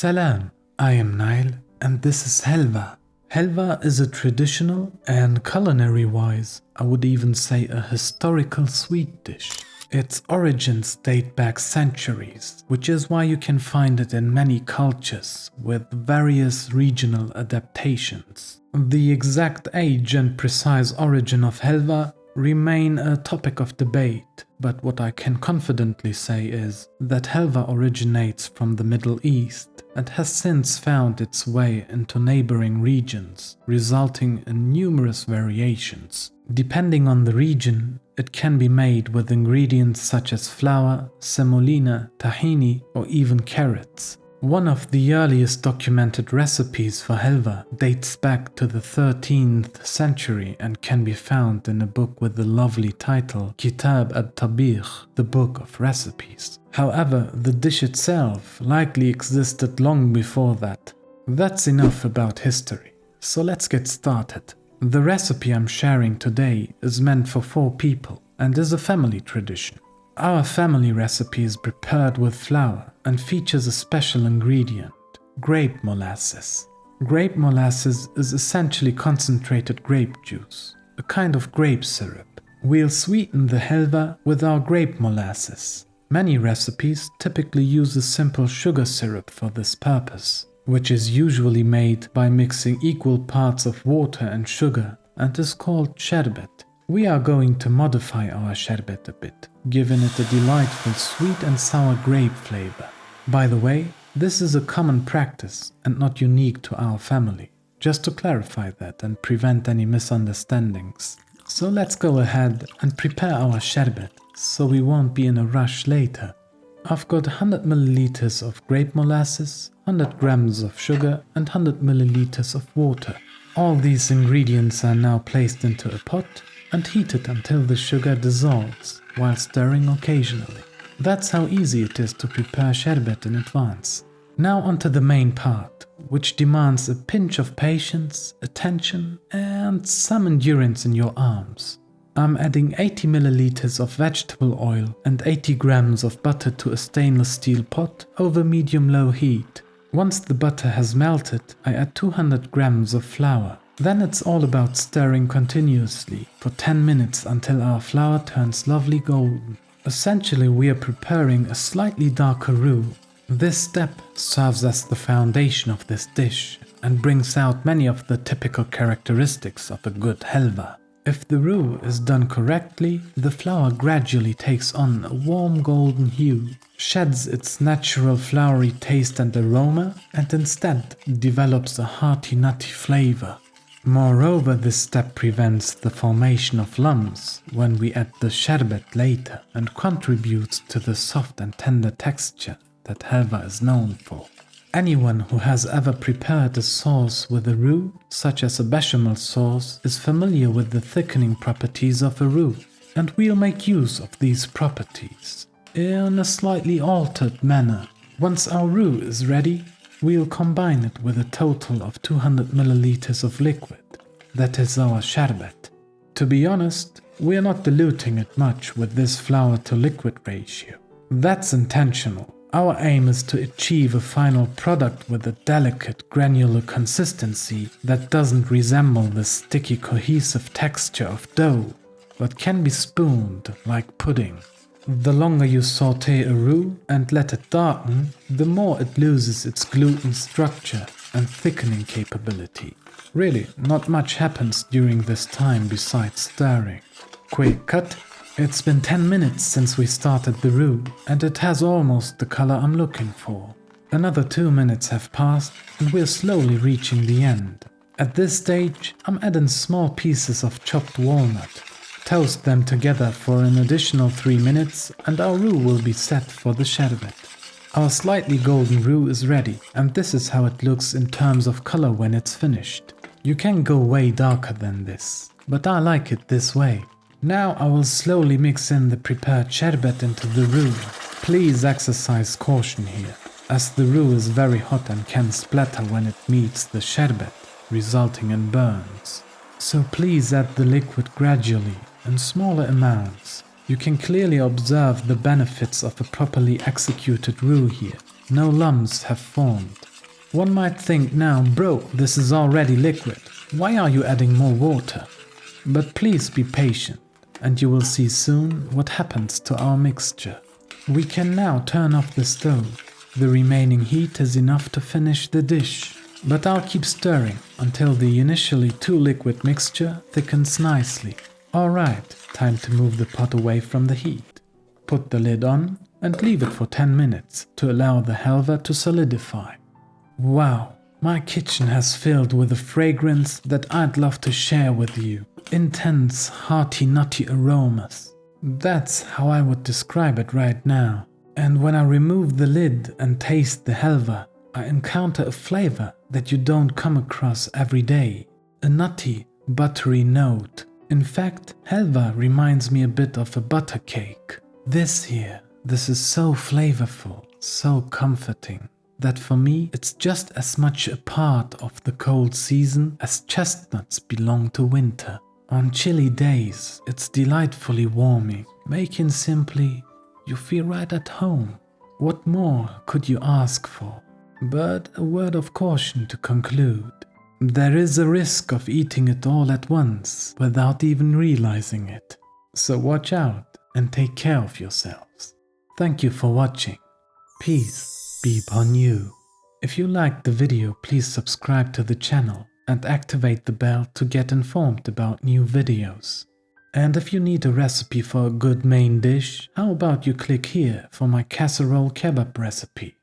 Salam, I am Nile and this is Helva. Helva is a traditional and culinary-wise, I would even say a historical sweet dish. Its origins date back centuries, which is why you can find it in many cultures with various regional adaptations. The exact age and precise origin of Helva remain a topic of debate, but what I can confidently say is that Helva originates from the Middle East and has since found its way into neighboring regions, resulting in numerous variations. Depending on the region, it can be made with ingredients such as flour, semolina, tahini, or even carrots. One of the earliest documented recipes for Helva dates back to the 13th century and can be found in a book with the lovely title Kitab al-Tabikh, the Book of Recipes. However, the dish itself likely existed long before that. That's enough about history, so let's get started. The recipe I'm sharing today is meant for 4 people and is a family tradition. Our family recipe is prepared with flour and features a special ingredient, grape molasses. Grape molasses is essentially concentrated grape juice, a kind of grape syrup. We'll sweeten the Helva with our grape molasses. Many recipes typically use a simple sugar syrup for this purpose, which is usually made by mixing equal parts of water and sugar and is called Sharbat. We are going to modify our Sharbat a bit, giving it a delightful sweet and sour grape flavor. By the way, this is a common practice and not unique to our family, just to clarify that and prevent any misunderstandings. So let's go ahead and prepare our Sharbat so we won't be in a rush later. I've got 100 milliliters of grape molasses, 100 grams of sugar and 100 milliliters of water. All these ingredients are now placed into a pot and heated until the sugar dissolves, while stirring occasionally. That's how easy it is to prepare Sharbat in advance. Now onto the main part, which demands a pinch of patience, attention, and some endurance in your arms. I'm adding 80 milliliters of vegetable oil and 80 grams of butter to a stainless steel pot over medium-low heat. Once the butter has melted, I add 200 grams of flour. Then it's all about stirring continuously for 10 minutes until our flour turns lovely golden. Essentially, we are preparing a slightly darker roux. This step serves as the foundation of this dish and brings out many of the typical characteristics of a good Helva. If the roux is done correctly, the flour gradually takes on a warm golden hue, sheds its natural flowery taste and aroma, and instead develops a hearty nutty flavor. Moreover, this step prevents the formation of lumps when we add the Sharbat later and contributes to the soft and tender texture that Helva is known for. Anyone who has ever prepared a sauce with a roux, such as a bechamel sauce, is familiar with the thickening properties of a roux, and we'll make use of these properties in a slightly altered manner. Once our roux is ready, we'll combine it with a total of 200 milliliters of liquid. That is our Sharbat. To be honest, we're not diluting it much with this flour to liquid ratio. That's intentional. Our aim is to achieve a final product with a delicate granular consistency that doesn't resemble the sticky cohesive texture of dough, but can be spooned like pudding. The longer you saute a roux and let it darken, the more it loses its gluten structure and thickening capability. Really, not much happens during this time besides stirring. Quick cut. It's been 10 minutes since we started the roux, and it has almost the color I'm looking for. Another 2 minutes have passed, and we're slowly reaching the end. At this stage, I'm adding small pieces of chopped walnut. Toast them together for an additional 3 minutes, and our roux will be set for the Sharbat. Our slightly golden roux is ready, and this is how it looks in terms of color when it's finished. You can go way darker than this, but I like it this way. Now I will slowly mix in the prepared Sharbat into the roux. Please exercise caution here, as the roux is very hot and can splatter when it meets the Sharbat, resulting in burns. So please add the liquid gradually, in smaller amounts. You can clearly observe the benefits of a properly executed roux here. No lumps have formed. One might think now, bro, this is already liquid. Why are you adding more water? But please be patient, and you will see soon what happens to our mixture. We can now turn off the stove. The remaining heat is enough to finish the dish, but I'll keep stirring until the initially too liquid mixture thickens nicely. Alright, time to move the pot away from the heat. Put the lid on and leave it for 10 minutes to allow the halva to solidify. Wow, my kitchen has filled with a fragrance that I'd love to share with you. Intense, hearty, nutty aromas. That's how I would describe it right now. And when I remove the lid and taste the halva, I encounter a flavor that you don't come across every day. A nutty, buttery note. In fact, halva reminds me a bit of a butter cake. This is so flavorful, so comforting, that for me it's just as much a part of the cold season as chestnuts belong to winter. On chilly days, it's delightfully warming, making simply, you feel right at home. What more could you ask for? But a word of caution to conclude. There is a risk of eating it all at once without even realizing it. So watch out and take care of yourselves. Thank you for watching. Peace be upon you. If you liked the video, please subscribe to the channel and activate the bell to get informed about new videos. And if you need a recipe for a good main dish, how about you click here for my casserole kebab recipe.